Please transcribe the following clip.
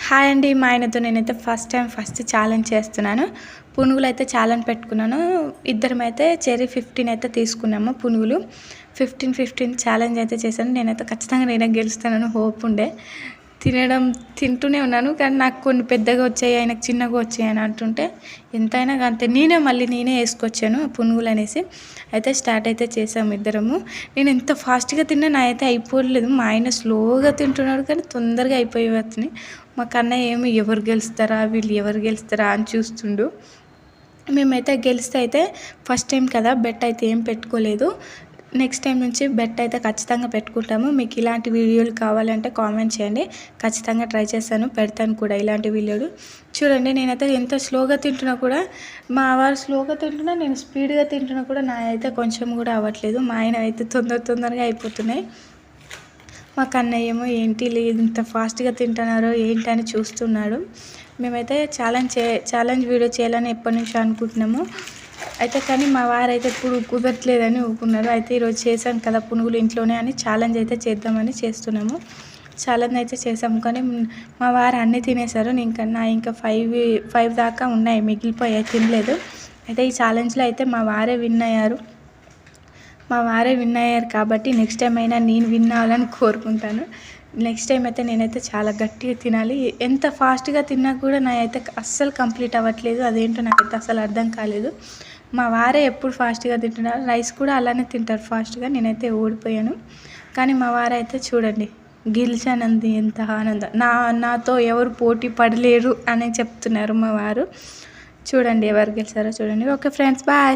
Hi అండి. మా ఆయనతో నేనైతే ఫస్ట్ ఛాలెంజ్ చేస్తున్నాను. పునుగులు అయితే ఛాలెంజ్ పెట్టుకున్నాను. ఇద్దరమైతే చెర్రీ 15 అయితే తీసుకున్నాము పునుగులు. 15 ఛాలెంజ్ అయితే చేశాను. నేనైతే ఖచ్చితంగా నేనే గెలుస్తానని హోప్ ఉండే. తింటూనే ఉన్నాను. కానీ నాకు కొన్ని పెద్దగా వచ్చాయి, ఆయనకు చిన్నగా వచ్చాయి అని అంటుంటే ఎంతైనా అంతే నేనే వేసుకొచ్చాను పునుగులు అనేసి. అయితే స్టార్ట్ అయితే చేసాము ఇద్దరము. నేను ఎంత ఫాస్ట్గా తిన్నా నా అయితే అయిపోలేదు. మా ఆయన స్లోగా తింటున్నాడు కానీ తొందరగా అయిపోయేవచ్చుని. మా కన్నయ్య ఏమో ఎవరు గెలుస్తారా అని చూస్తుండు. మేమైతే గెలిస్తే అయితే ఫస్ట్ టైం కదా బెట్ అయితే ఏం పెట్టుకోలేదు. నెక్స్ట్ టైం నుంచి బెట్ అయితే ఖచ్చితంగా పెట్టుకుంటాము. మీకు ఇలాంటి వీడియోలు కావాలంటే కామెంట్ చేయండి, ఖచ్చితంగా ట్రై చేస్తాను, పెడతాను కూడా ఇలాంటి వీడియోలు. చూడండి నేనైతే ఎంత స్లోగా తింటున్నా కూడా, మా వారు స్లోగా తింటున్నా, నేను స్పీడ్గా తింటున్నా కూడా నా అయితే కొంచెం కూడా అవ్వట్లేదు. మా ఆయన అయితే తొందరగా అయిపోతున్నాయి. మా కన్నయ్య ఏమో ఏంటి లేదు ఇంత ఫాస్ట్గా తింటున్నారో ఏంటి అని చూస్తున్నాడు. మేమైతే ఛాలెంజ్ వీడియో చేయాలని ఎప్పటి నుంచో అనుకుంటున్నాము. అయితే కానీ మా వారు అయితే ఇప్పుడు కుదరట్లేదని ఊరుకున్నారు. అయితే ఈరోజు చేశాను కదా పునుగులు ఇంట్లోనే అని ఛాలెంజ్ అయితే చేద్దామని చేస్తున్నాము. ఛాలెంజ్ అయితే చేసాము కానీ మా వారు అన్నీ తినేశారు. ఇంకా 5 దాకా ఉన్నాయి, మిగిలిపోయాయి, తినలేదు. అయితే ఈ ఛాలెంజ్లో అయితే మా వారే విన్ అయ్యారు కాబట్టి నెక్స్ట్ టైం అయినా నేను విన్ అవ్వాలని కోరుకుంటాను. నెక్స్ట్ టైం అయితే నేనైతే చాలా గట్టిగా తినాలి. ఎంత ఫాస్ట్గా తిన్నా కూడా నా అయితే అస్సలు కంప్లీట్ అవ్వట్లేదు. అదేంటో నాకైతే అసలు అర్థం కాలేదు. మా వారే ఎప్పుడు ఫాస్ట్గా తింటున్నారు, రైస్ కూడా అలానే తింటారు ఫాస్ట్గా. నేనైతే ఓడిపోయాను. కానీ మా వారైతే చూడండి గెలిచానంది ఎంత ఆనందం. నాతో ఎవరు పోటీ పడలేరు అని చెప్తున్నారు మా వారు. చూడండి ఎవరు గెలిచారో చూడండి. Okay friends, bye.